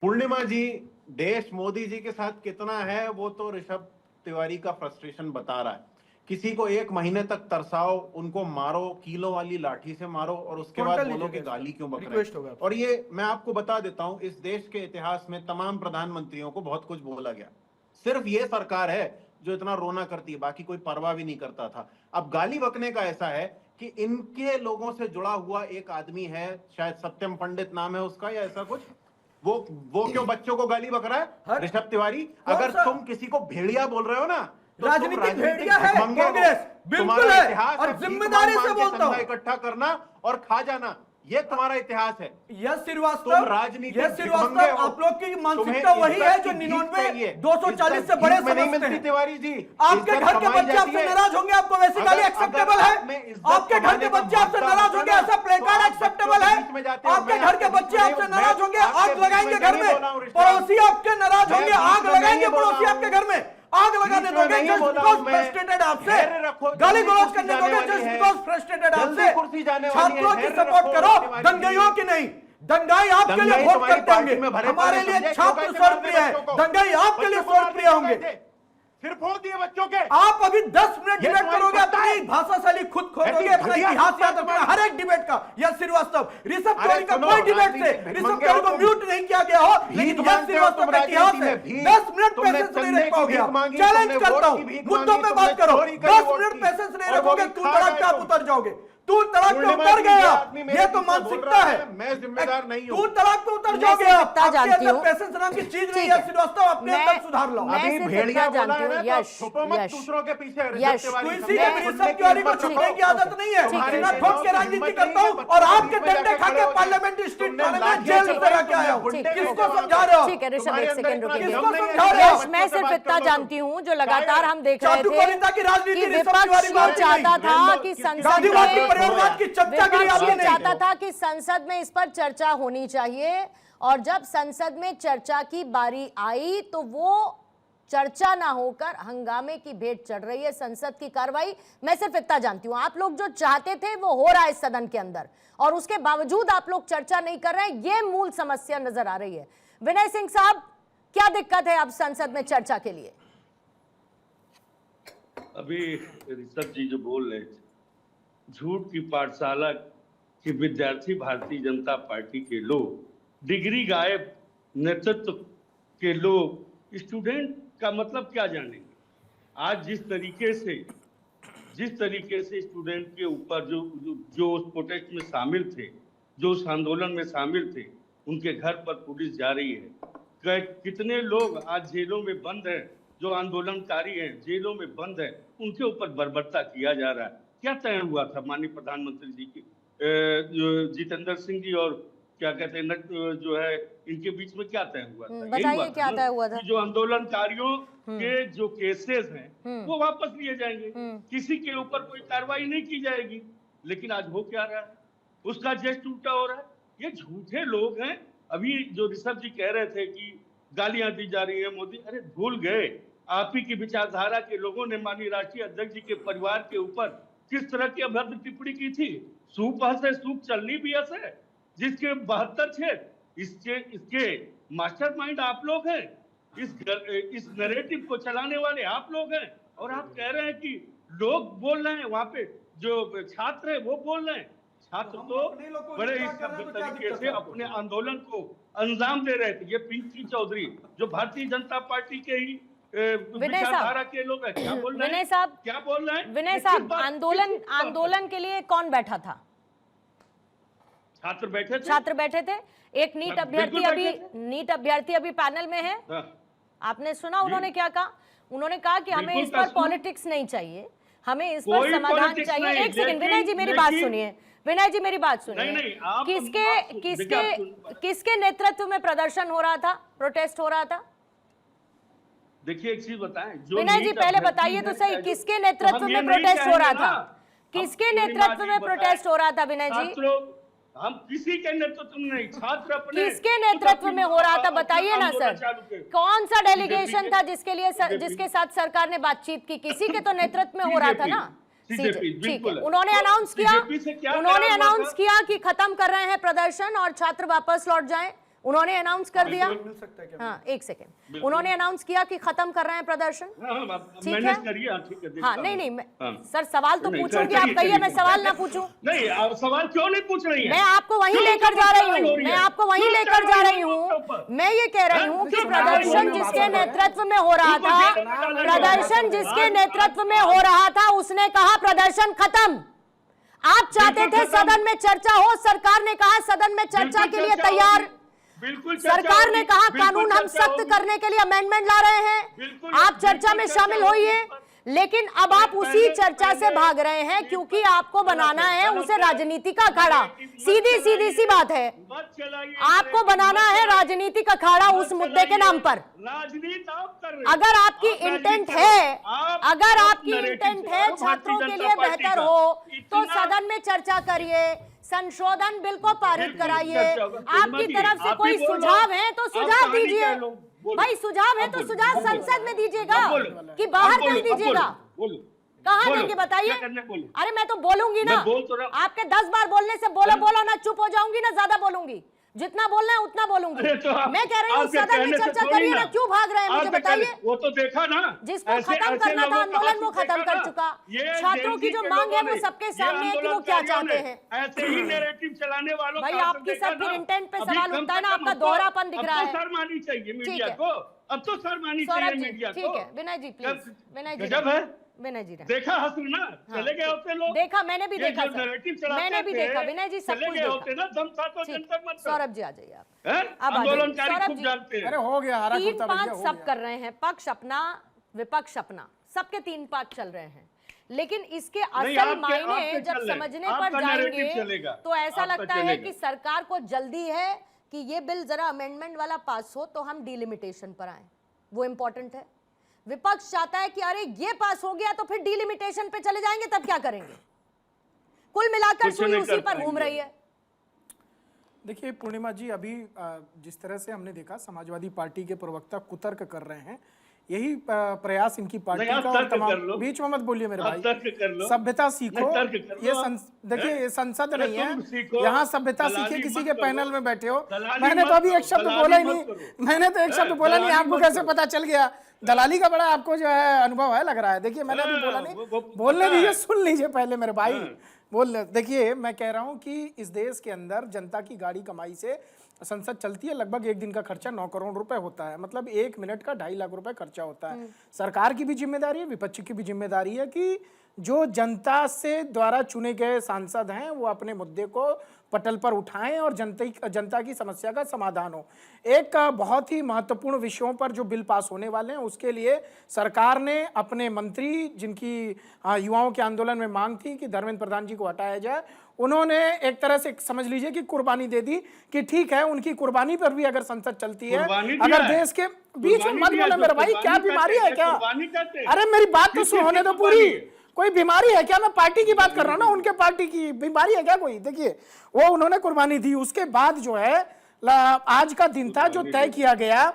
पूर्णिमा जी, देश मोदी जी के साथ कितना है वो तो ऋषभ तिवारी का फ्रस्ट्रेशन बता रहा है। किसी को 1 महीने तक तरसाओ, उनको मारो, कीलों वाली लाठी से मारो और उसके बाद बोलो कि गाली क्यों बक रहे हैं। और ये मैं आपको बता देता हूं, इस देश के इतिहास में तमाम प्रधानमंत्रियों को बहुत कुछ बोला गया, सिर्फ ये सरकार है जो इतना रोना करती है, बाकी कोई परवाह भी नहीं करता था। अब गाली बकने का ऐसा है कि इनके लोगों से जुड़ा हुआ एक आदमी है, शायद सत्यम पंडित नाम है उसका या ऐसा कुछ, वो क्यों बच्चों को गाली बक रहा है? ऋषभ तिवारी, अगर तुम किसी को भेड़िया बोल रहे हो ना, तो राजनीतिक भेड़िया है कांग्रेस, बिल्कुल है, और जिम्मेदारी से बोलता हूं। इकट्ठा करना और खा जाना, ये तुम्हारा इतिहास है। यस श्रीवास्तव, आप लोग की मानसिकता वही है जो 99 240 से बड़े समझते हैं। तिवारी जी, आपके घर के बच्चे आपसे नाराज होंगे, आपको वैसी गाली एक्सेप्टेबल है? आपके घर के बच्चे आपसे नाराज होंगे, ऐसा प्ले कार्ड एक्सेप्टेबल है? आपके घर के बच्चे आपसे नाराज होंगे, आग लगाएंगे घर में, पड़ोसी आपके नाराज होंगे, आग लगाएंगे पड़ोसी आपके घर में, आग लगाने दोगे जस्ट बिकॉज़ फ्रस्ट्रेटेड आपसे, गाली गलौज करने दोगे जस्ट बिकॉज़ फ्रस्ट्रेटेड आपसे। छात्रों की सपोर्ट करो, दंगाइयों की नहीं। दंगाई आपके लिए वोट करते होंगे, हमारे लिए छात्र स्वरप्रिय है, दंगाई आपके लिए स्वरप्रिय होंगे। फिर फोड़ दिए बच्चों के। आप अभी 10 मिनट डिबेट करोगे, अपनी भाषा शैली खुद खोदोगे, अपना इतिहास याद रखना हर एक डिबेट का। यस श्रीवास्तव, ऋषभ तिवारी का कोई डिबेट से ऋषभ तिवारी को म्यूट नहीं किया गया हो, लेकिन यस श्रीवास्तव का इतिहास है। 10 मिनट पेशेंस नहीं रख पाओगे आप। चैलेंज करता हूं, मुद्दों पे बात करो। 10 मिनट पेशेंस नहीं रखोगे, तू तड़क पे आप उतर जाओगे। तू तड़ाक पे उतर गया, ये तो मानसिकता है। मैं जिम्मेदार नहीं हूं। तू तड़ाक पे उतर जाओगे आप। आपके अंदर पेशेंस नाम की चीज नहीं है श्रीवास्तव, अपने अंदर सुधार लो। अभी भेड़िया जानती हूं, यश दूसरों के पीछे ऋषभ तिवारी को छुपने की आदत नहीं है। मैं ठोक के राजनीति करता हूं और आपके डंडे खा के पार्लियामेंट्री स्ट्रीट थाने में जेल से रह के आया हूं। किसको समझा रहे हो? ठीक है ऋषभ, एक सेकंड रुकिए। किसको समझा रहे हो? मैं सिर्फ इतना जानती हूं, जो लगातार हम देख रहे थे कि विपक्ष चाहता था कि संसद में चाहता था कि संसद में इस पर चर्चा होनी चाहिए, और जब संसद में चर्चा की बारी आई तो वो चर्चा ना होकर हंगामे की भेंट चढ़ रही है संसद की कार्रवाई। मैं सिर्फ इतना जानती हूं, आप लोग जो चाहते थे वो हो रहा है सदन के अंदर, और उसके बावजूद आप लोग चर्चा नहीं कर रहे हैं, ये मूल समस्या नजर आ रही है। विनय सिंह साहब, क्या दिक्कत है अब संसद में चर्चा के लिए? अभी ऋषभ जी जो बोल रहे थे, झूठ की पाठशाला के विद्यार्थी भारतीय जनता पार्टी के लोग, डिग्री गायब नेतृत्व के लोग स्टूडेंट का मतलब क्या जानेंगे? आज जिस तरीके से स्टूडेंट के ऊपर जो उस प्रोटेस्ट में शामिल थे, जो उस आंदोलन में शामिल थे, उनके घर पर पुलिस जा रही है। कितने लोग आज जेलों में बंद हैं, जो आंदोलनकारी हैं जेलों में बंद हैं, उनके ऊपर बर्बरता किया जा रहा है। क्या तय हुआ था माननीय प्रधानमंत्री जी की, जितेंद्र सिंह जी और क्या कहते हैं जो है, इनके बीच में क्या तय हुआ था? बताइए क्या तय हुआ था? जो आंदोलनकारियों के जो केसेस हैं वो वापस लिए जाएंगे, किसी के ऊपर कोई कार्रवाई नहीं की जाएगी। लेकिन आज हो क्या रहा है, उसका जस्ट उल्टा हो रहा है। ये झूठे लोग हैं। अभी जो ऋषभ जी कह रहे थे कि गालियां दी जा रही है मोदी, अरे भूल गए आप ही की विचारधारा के लोगों ने माननीय राष्ट्रीय अध्यक्ष जी के परिवार के ऊपर किस तरह की अभद्र टिप्पणी की थी। सूप हंसे सूप चलनी भी हंसे, जिसके 72 छेद, इसके मास्टरमाइंड आप लोग हैं, इस नैरेटिव को चलाने वाले आप लोग हैं। और आप कह रहे हैं कि लोग बोल रहे हैं, वहां पे जो छात्र है वो बोल रहे हैं। छात्र तो बड़े इस तरीके से अपने आंदोलन को अंजाम दे रहे थे। ये पिंकी चौधरी जो भारतीय जनता पार्टी के ही विचारधारा के लोग हैं, क्या बोल रहे हैं? विनय साहब, क्या बोल रहे हैं? विनय साहब, आंदोलन के लिए कौन बैठा था? छात्र बैठे थे। छात्र बैठे थे। एक नीट अभ्यर्थी अभी पैनल में है। आपने सुना उन्होंने क्या कहा? उन्होंने कहा कि हमें इस पर पॉलिटिक्स नहीं चाहिए, हमें इस पर समाधान चाहिए। एक सेकंड विनय जी, मेरी बात सुनिए। विनय जी मेरी बात सुनिए। किसके नेतृत्व में प्रदर्शन हो रहा था, प्रोटेस्ट हो रहा था? देखिए एक चीज बताएं, विनय जी पहले बताइए तो सही, किसके नेतृत्व में प्रोटेस्ट हो रहा था? किसके नेतृत्व में प्रोटेस्ट हो रहा था विनय जी? हम किसी के नेतृत्व में नहीं, छात्र अपने किसके नेतृत्व में हो रहा था बताइए ना सर। कौन सा डेलीगेशन था जिसके साथ सरकार ने बातचीत की? किसी के तो नेतृत्व में हो रहा था ना। ठीक है, उन्होंने अनाउंस किया कि खत्म कर रहे हैं प्रदर्शन और छात्र वापस लौट जाएं। उन्होंने अनाउंस कर दिया। मिल सकता है क्या? हाँ, एक सेकेंड, उन्होंने अनाउंस किया कि खत्म कर रहे हैं प्रदर्शन। ठीक है, हाँ, नहीं, सर सवाल तो पूछूंगी, आप कहिए मैं सवाल ना पूछूं। नहीं, आप सवाल क्यों नहीं पूछ रही हैं? मैं आपको वहीं लेकर जा रही हूँ, मैं आपको वहीं लेकर जा रही हूँ। मैं ये कह रही हूँ कि प्रदर्शन जिसके नेतृत्व में हो रहा था, प्रदर्शन जिसके नेतृत्व में हो रहा था, उसने कहा प्रदर्शन खत्म। आप चाहते थे सदन में चर्चा हो, सरकार ने कहा सदन में चर्चा के लिए तैयार। बिल्कुल, सरकार ने कहा कानून हम सख्त करने के लिए अमेंडमेंट ला रहे हैं, आप चर्चा में शामिल होइए। लेकिन अब आप उसी चर्चा से भाग रहे हैं क्योंकि आपको बनाना है उसे राजनीति का अखाड़ा। सीधी सी बात है, आपको बनाना है राजनीति का अखाड़ा उस मुद्दे के नाम पर। राजनीति आप कर रहे हैं। अगर आपकी इंटेंट है, अगर आपकी इंटेंट है छात्रों के लिए बेहतर हो, तो सदन में चर्चा करिए, संशोधन बिल को पारित कराइए। आपकी तरफ से कोई सुझाव है तो सुझाव दीजिए भाई, सुझाव है तो सुझाव संसद में दीजिएगा कि बाहर कहीं दीजिएगा। कहाँ देंगे बताइए? अरे मैं तो बोलूंगी ना, आपके 10 बार बोलने से बोलो ना चुप हो जाऊंगी ना ज्यादा बोलूंगी, जितना बोलना है उतना बोलूंगी। मैं कह रही हूँ सदन में चर्चा करिए ना, क्यों भाग रहे हैं मुझे बताइए। वो तो देखा ना, जिसको खत्म करना था आंदोलन वो खत्म कर चुका। छात्रों की जो मांग है वो सबके सामने है कि वो क्या चाहते हैं। ऐसे ही नैरेटिव चलाने वालों भाई आपकी सब फिर इंटेंट पे सवाल उठता है ना, आपका दोहरापन दिख रहा है। शर्म आनी चाहिए मीडिया को, अब तो शर्म आनी चाहिए मीडिया को। ठीक है विनय जी प्लीज, विनय जी गजब है। विनय जी देखा हंसना, चले गए होते लोग। देखा, मैंने भी देखा सर, मैंने भी देखा विनय जी, सब कुछ देखा। सौरभ जी आ जाइए आप, अब आंदोलनकारी सौरभ खूब जी। जानते हैं। अरे हो गया, हरा 3-5 सब कर रहे हैं, पक्ष अपना विपक्ष अपना, सबके 3 पार्ट चल रहे हैं। लेकिन इसके असल मायने जब समझने पर जाएंगे तो ऐसा लगता है कि सरकार को जल्दी है कि ये बिल जरा अमेंडमेंट वाला पास हो तो हम डिलिमिटेशन पर आए, वो इंपॉर्टेंट है। विपक्ष चाहता है कि अरे ये पास हो गया तो फिर डिलिमिटेशन पे चले जाएंगे, तब क्या करेंगे। कुल मिलाकर सुई उसी पर घूम रही है। देखिए पूर्णिमा जी, अभी जिस तरह से हमने देखा समाजवादी पार्टी के प्रवक्ता कुतर्क कर रहे हैं, यही प्रयास इनकी पार्टी का, और तमाम बीच में मत बोलिए मेरे भाई, सभ्यता सीखो। ये देखिए ये संसद नहीं है, यहाँ सभ्यता सीखे किसी के पैनल में बैठे हो। मैंने तो अभी एक शब्द बोला ही नहीं, मैंने तो एक शब्द बोला नहीं, आपको कैसे पता चल गया? दलाली का बड़ा आपको जो है अनुभव है लग रहा है। देखिए मैंने अभी बोला नहीं, बोलने दीजिए, सुन लीजिए पहले मेरे भाई बोल। देखिए मैं कह रहा हूँ कि इस देश के अंदर जनता की गाड़ी कमाई से संसद चलती है, लगभग एक दिन का खर्चा 9 करोड़ रुपए होता है, मतलब 1 मिनट का 2.5 लाख रुपए खर्चा होता है। सरकार की भी जिम्मेदारी है, विपक्ष की भी जिम्मेदारी है कि जो जनता से द्वारा चुने गए सांसद हैं वो अपने मुद्दे को पटल पर उठाएं और जनता की समस्या का समाधान हो। एक बहुत ही महत्वपूर्ण विषयों पर जो बिल पास होने वाले हैं उसके लिए सरकार ने अपने मंत्री, जिनकी युवाओं के आंदोलन में मांग थी कि धर्मेंद्र प्रधान जी को हटाया जाए, उन्होंने एक तरह से समझ लीजिए कि कुर्बानी दे दी कि ठीक है, उनकी कुर्बानी पर भी अगर संसद चलती है, अगर देश के बीच में मत बोले मेरे भाई, क्या बीमारी है क्या? अरे मेरी बात तो होने दो पूरी। कोई बीमारी है क्या? मैं पार्टी की बात कर रहा हूं ना, उनके पार्टी की बीमारी है क्या कोई? देखिए वो उन्होंने कुर्बानी दी, उसके बाद जो है आज का दिन था जो तय किया गया